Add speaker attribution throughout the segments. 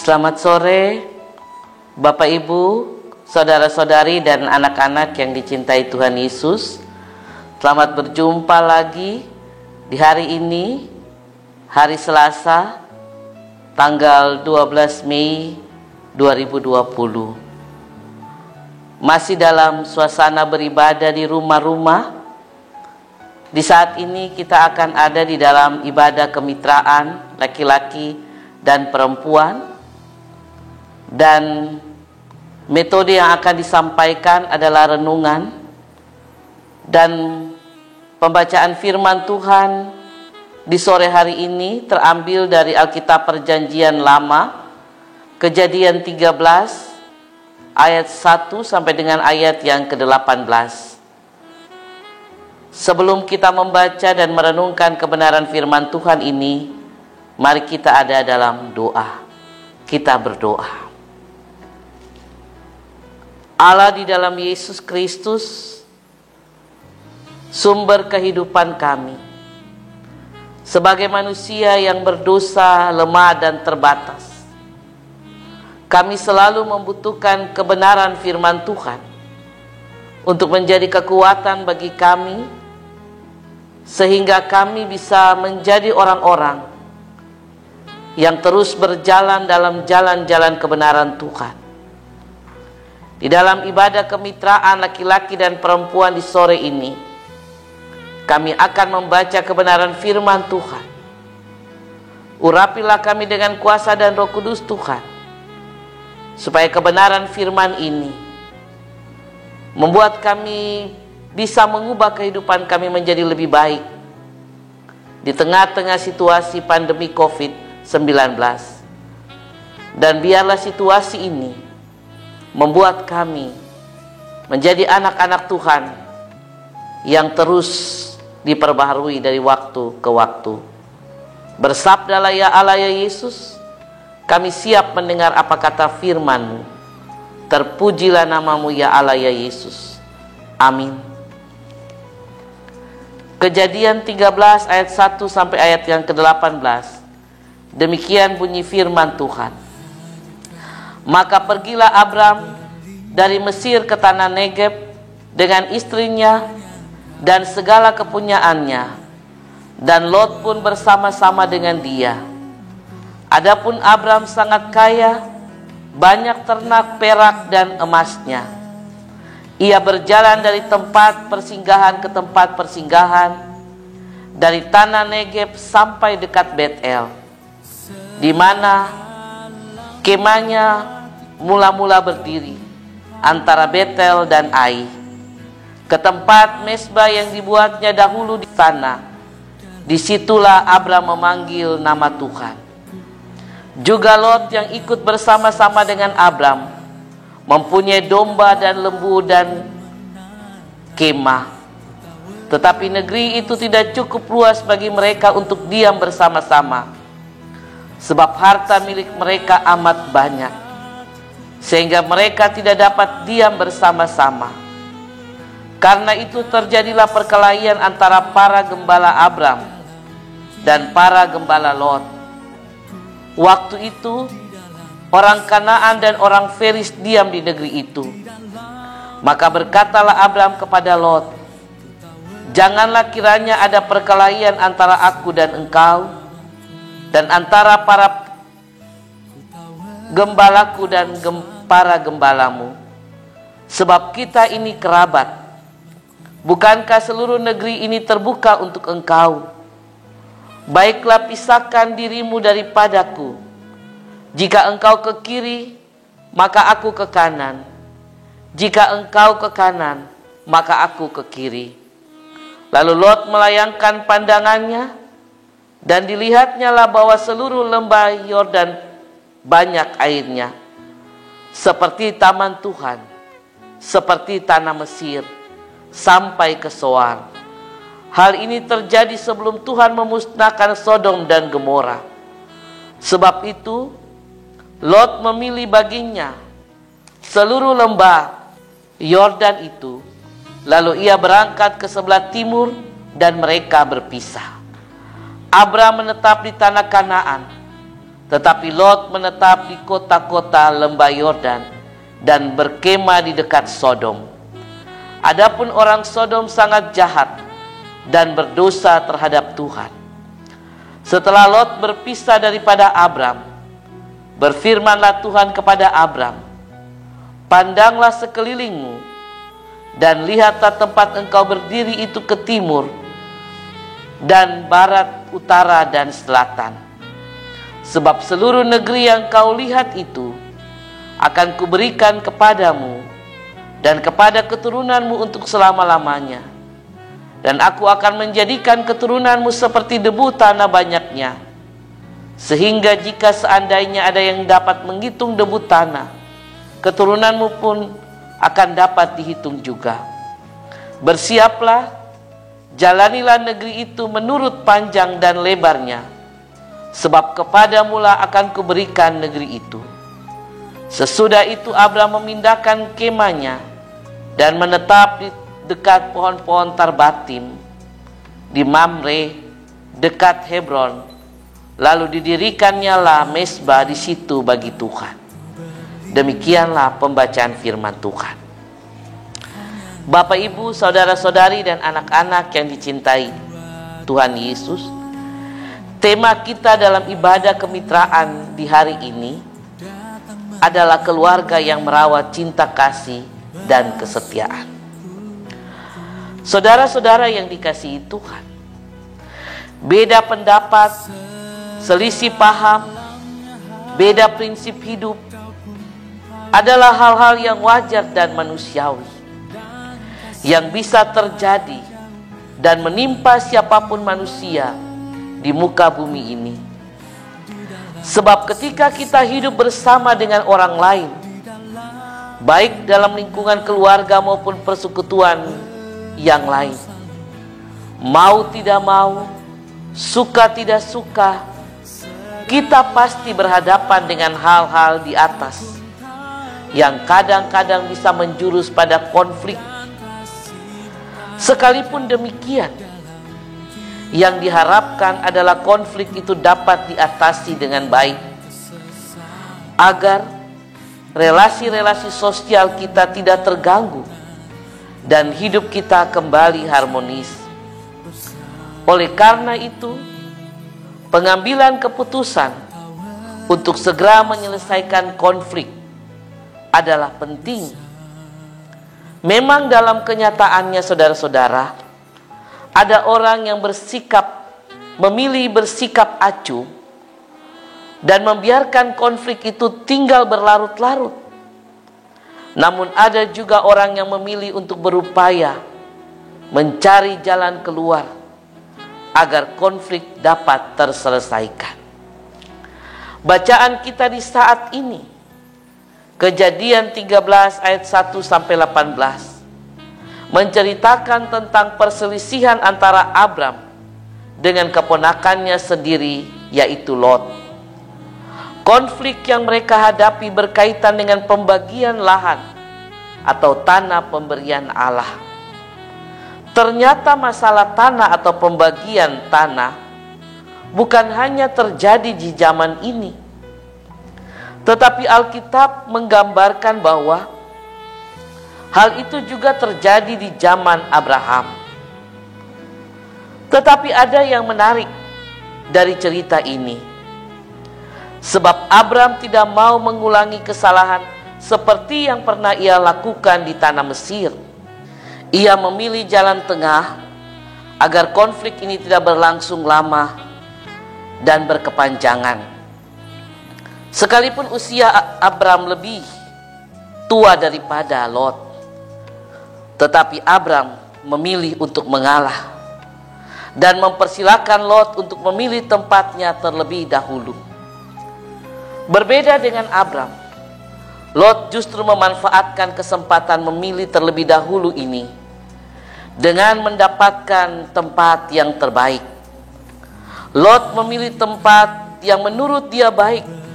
Speaker 1: Selamat sore, Bapak Ibu, saudara-saudari dan anak-anak yang dicintai Tuhan Yesus. Selamat berjumpa lagi di hari ini, hari Selasa, tanggal 12 Mei 2020. Masih dalam suasana beribadah di rumah-rumah. Di saat ini kita akan ada di dalam ibadah kemitraan laki-laki dan perempuan. Dan metode yang akan disampaikan adalah renungan dan pembacaan firman Tuhan di sore hari ini terambil dari Alkitab Perjanjian Lama, Kejadian 13 ayat 1 sampai dengan ayat yang ke-18. Sebelum kita membaca dan merenungkan kebenaran firman Tuhan ini, mari kita ada dalam doa. Kita berdoa. Allah di dalam Yesus Kristus, sumber kehidupan kami. Sebagai manusia yang berdosa, lemah dan terbatas, kami selalu membutuhkan kebenaran firman Tuhan untuk menjadi kekuatan bagi kami, sehingga kami bisa menjadi orang-orang yang terus berjalan dalam jalan-jalan kebenaran Tuhan. Di dalam ibadah kemitraan laki-laki dan perempuan di sore ini, kami akan membaca kebenaran firman Tuhan. Urapilah kami dengan kuasa dan Roh Kudus Tuhan, supaya kebenaran firman ini membuat kami bisa mengubah kehidupan kami menjadi lebih baik di tengah-tengah situasi pandemi COVID-19. Dan biarlah situasi ini membuat kami menjadi anak-anak Tuhan yang terus diperbaharui dari waktu ke waktu. Bersabdalah ya Allah ya Yesus, kami siap mendengar apa kata firman-Mu. Terpujilah nama-Mu ya Allah ya Yesus. Amin. Kejadian 13 ayat 1 sampai ayat yang ke-18. Demikian bunyi firman Tuhan. Maka pergilah Abram dari Mesir ke tanah Negeb dengan istrinya dan segala kepunyaannya, dan Lot pun bersama-sama dengan dia. Adapun Abram sangat kaya, banyak ternak, perak dan emasnya. Ia berjalan dari tempat persinggahan ke tempat persinggahan, dari tanah Negeb sampai dekat Bet-El, di mana kemahnya mula-mula berdiri antara Bet-El dan Ai, ke tempat mezbah yang dibuatnya dahulu di sana. Disitulah Abram memanggil nama Tuhan. Juga Lot yang ikut bersama-sama dengan Abram mempunyai domba dan lembu dan kemah. Tetapi negeri itu tidak cukup luas bagi mereka untuk diam bersama-sama, sebab harta milik mereka amat banyak, sehingga mereka tidak dapat diam bersama-sama. Karena itu terjadilah perkelahian antara para gembala Abram dan para gembala Lot. Waktu itu orang Kanaan dan orang Feris diam di negeri itu. Maka berkatalah Abram kepada Lot, janganlah kiranya ada perkelahian antara aku dan engkau, dan antara para gembalaku dan para gembalamu, sebab kita ini kerabat. Bukankah seluruh negeri ini terbuka untuk engkau? Baiklah pisahkan dirimu daripadaku. Jika engkau ke kiri, maka aku ke kanan. Jika engkau ke kanan, maka aku ke kiri. Lalu Lot melayangkan pandangannya, dan dilihatnya lah bahwa seluruh lembah Yordan banyak airnya, seperti taman Tuhan, seperti tanah Mesir, sampai ke Soar. Hal ini terjadi sebelum Tuhan memusnahkan Sodom dan Gomora. Sebab itu Lot memilih baginya seluruh lembah Yordan itu. Lalu ia berangkat ke sebelah timur dan mereka berpisah. Abram menetap di tanah Kanaan Tetapi Lot menetap di kota-kota lembah Yordan dan berkemah di dekat Sodom. Adapun orang Sodom sangat jahat dan berdosa terhadap Tuhan. Setelah Lot berpisah daripada Abram, berfirmanlah Tuhan kepada Abram, "Pandanglah sekelilingmu, dan lihatlah tempat engkau berdiri itu ke timur, dan barat, utara, dan selatan. Sebab seluruh negeri yang kau lihat itu akan kuberikan kepadamu dan kepada keturunanmu untuk selama-lamanya. Dan aku akan menjadikan keturunanmu seperti debu tanah banyaknya, sehingga jika seandainya ada yang dapat menghitung debu tanah, keturunanmu pun akan dapat dihitung juga. Bersiaplah, jalanilah negeri itu menurut panjang dan lebarnya, sebab kepadamulah akan kuberikan negeri itu." Sesudah itu Abram memindahkan kemahnya dan menetap di dekat pohon-pohon tarbatim di Mamre dekat Hebron. Lalu didirikannya lah mezbah di situ bagi Tuhan. Demikianlah pembacaan firman Tuhan. Bapak, Ibu, saudara-saudari, dan anak-anak yang dicintai Tuhan Yesus, tema kita dalam ibadah kemitraan di hari ini adalah keluarga yang merawat cinta kasih dan kesetiaan. Saudara-saudara yang dikasihi Tuhan, beda pendapat, selisih paham, beda prinsip hidup adalah hal-hal yang wajar dan manusiawi yang bisa terjadi dan menimpa siapapun manusia di muka bumi ini. Sebab ketika kita hidup bersama dengan orang lain, baik dalam lingkungan keluarga maupun persekutuan yang lain, mau tidak mau, suka tidak suka, kita pasti berhadapan dengan hal-hal di atas yang kadang-kadang bisa menjurus pada konflik. Sekalipun demikian, yang diharapkan adalah konflik itu dapat diatasi dengan baik, agar relasi-relasi sosial kita tidak terganggu dan hidup kita kembali harmonis. Oleh karena itu, pengambilan keputusan untuk segera menyelesaikan konflik adalah penting. Memang dalam kenyataannya, saudara-saudara, ada orang yang memilih bersikap acuh dan membiarkan konflik itu tinggal berlarut-larut. Namun ada juga orang yang memilih untuk berupaya mencari jalan keluar agar konflik dapat terselesaikan. Bacaan kita di saat ini, Kejadian 13 ayat 1 sampai 18, menceritakan tentang perselisihan antara Abram dengan keponakannya sendiri, yaitu Lot. Konflik yang mereka hadapi berkaitan dengan pembagian lahan atau tanah pemberian Allah. Ternyata masalah tanah atau pembagian tanah bukan hanya terjadi di zaman ini, tetapi Alkitab menggambarkan bahwa hal itu juga terjadi di zaman Abraham. Tetapi ada yang menarik dari cerita ini. Sebab Abram tidak mau mengulangi kesalahan seperti yang pernah ia lakukan di tanah Mesir. Ia memilih jalan tengah agar konflik ini tidak berlangsung lama dan berkepanjangan. Sekalipun usia Abram lebih tua daripada Lot, tetapi Abram memilih untuk mengalah dan mempersilahkan Lot untuk memilih tempatnya terlebih dahulu. Berbeda dengan Abram, Lot justru memanfaatkan kesempatan memilih terlebih dahulu ini dengan mendapatkan tempat yang terbaik. Lot memilih tempat yang menurut dia baik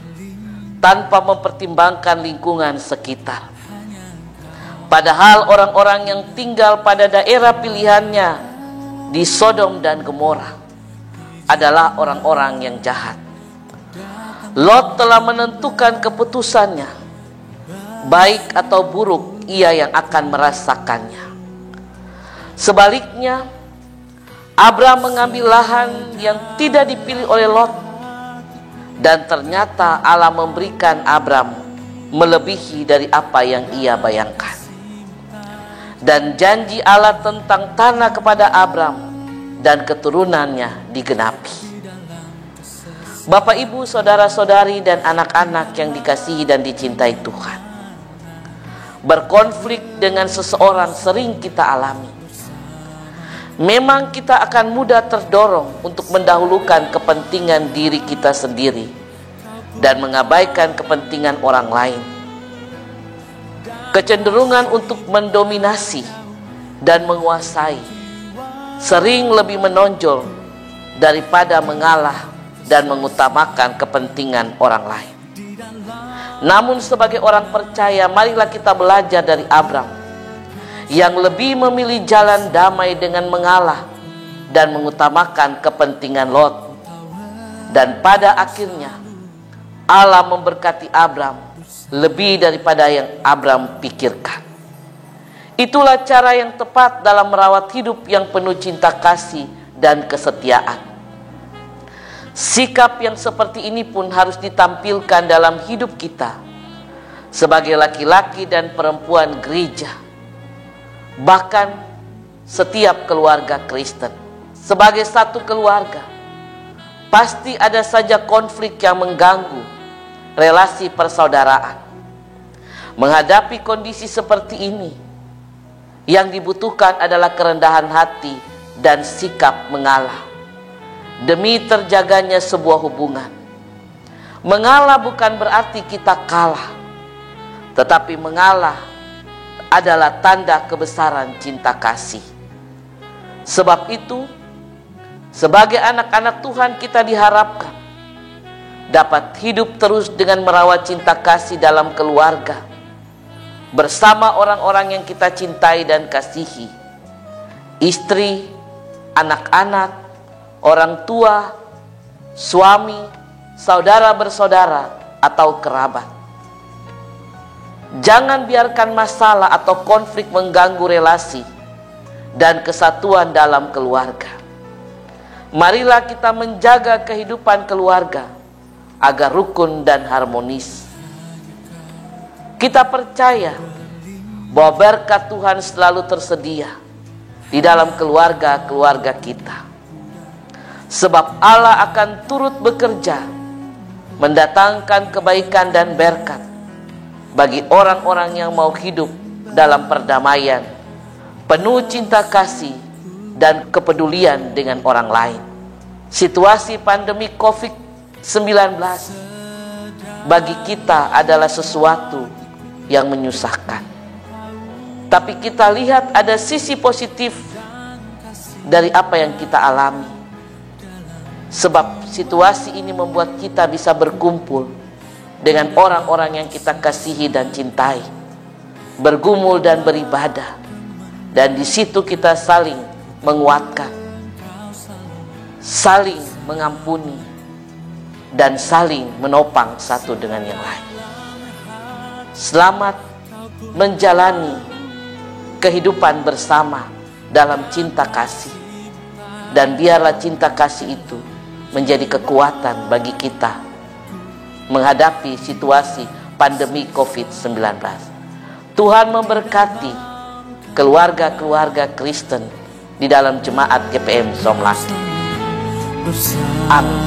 Speaker 1: tanpa mempertimbangkan lingkungan sekitar. Padahal orang-orang yang tinggal pada daerah pilihannya di Sodom dan Gomora adalah orang-orang yang jahat. Lot telah menentukan keputusannya, baik atau buruk ia yang akan merasakannya. Sebaliknya, Abram mengambil lahan yang tidak dipilih oleh Lot, dan ternyata Allah memberikan Abram melebihi dari apa yang ia bayangkan. Dan janji Allah tentang tanah kepada Abram dan keturunannya digenapi. Bapak, Ibu, saudara-saudari, dan anak-anak yang dikasihi dan dicintai Tuhan, berkonflik dengan seseorang sering kita alami. Memang kita akan mudah terdorong untuk mendahulukan kepentingan diri kita sendiri dan mengabaikan kepentingan orang lain. Kecenderungan untuk mendominasi dan menguasai sering lebih menonjol daripada mengalah dan mengutamakan kepentingan orang lain. Namun sebagai orang percaya, marilah kita belajar dari Abram yang lebih memilih jalan damai dengan mengalah dan mengutamakan kepentingan Lot. Dan pada akhirnya Allah memberkati Abram lebih daripada yang Abram pikirkan. Itulah cara yang tepat dalam merawat hidup yang penuh cinta kasih dan kesetiaan. Sikap yang seperti ini pun harus ditampilkan dalam hidup kita sebagai laki-laki dan perempuan gereja, bahkan setiap keluarga Kristen. Sebagai satu keluarga, pasti ada saja konflik yang mengganggu relasi persaudaraan. Menghadapi kondisi seperti ini, yang dibutuhkan adalah kerendahan hati dan sikap mengalah demi terjaganya sebuah hubungan. Mengalah bukan berarti kita kalah, tetapi mengalah adalah tanda kebesaran cinta kasih. Sebab itu, sebagai anak-anak Tuhan, kita diharapkan dapat hidup terus dengan merawat cinta kasih dalam keluarga, bersama orang-orang yang kita cintai dan kasihi, istri, anak-anak, orang tua, suami, saudara bersaudara, atau kerabat. Jangan biarkan masalah atau konflik mengganggu relasi dan kesatuan dalam keluarga. Marilah kita menjaga kehidupan keluarga agar rukun dan harmonis. Kita percaya bahwa berkat Tuhan selalu tersedia di dalam keluarga-keluarga kita. Sebab Allah akan turut bekerja mendatangkan kebaikan dan berkat bagi orang-orang yang mau hidup dalam perdamaian, penuh cinta kasih dan kepedulian dengan orang lain. Situasi pandemi COVID-19 bagi kita adalah sesuatu yang menyusahkan. Tapi kita lihat ada sisi positif dari apa yang kita alami. Sebab situasi ini membuat kita bisa berkumpul dengan orang-orang yang kita kasihi dan cintai, bergumul dan beribadah, dan di situ kita saling menguatkan, saling mengampuni, dan saling menopang satu dengan yang lain. Selamat menjalani kehidupan bersama dalam cinta kasih, dan biarlah cinta kasih itu menjadi kekuatan bagi kita menghadapi situasi pandemi COVID-19. Tuhan memberkati keluarga-keluarga Kristen di dalam jemaat GPM Somlaki. Amin.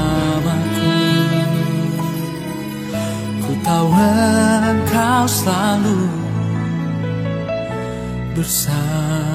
Speaker 1: Ku tahu Engkau selalu bersama.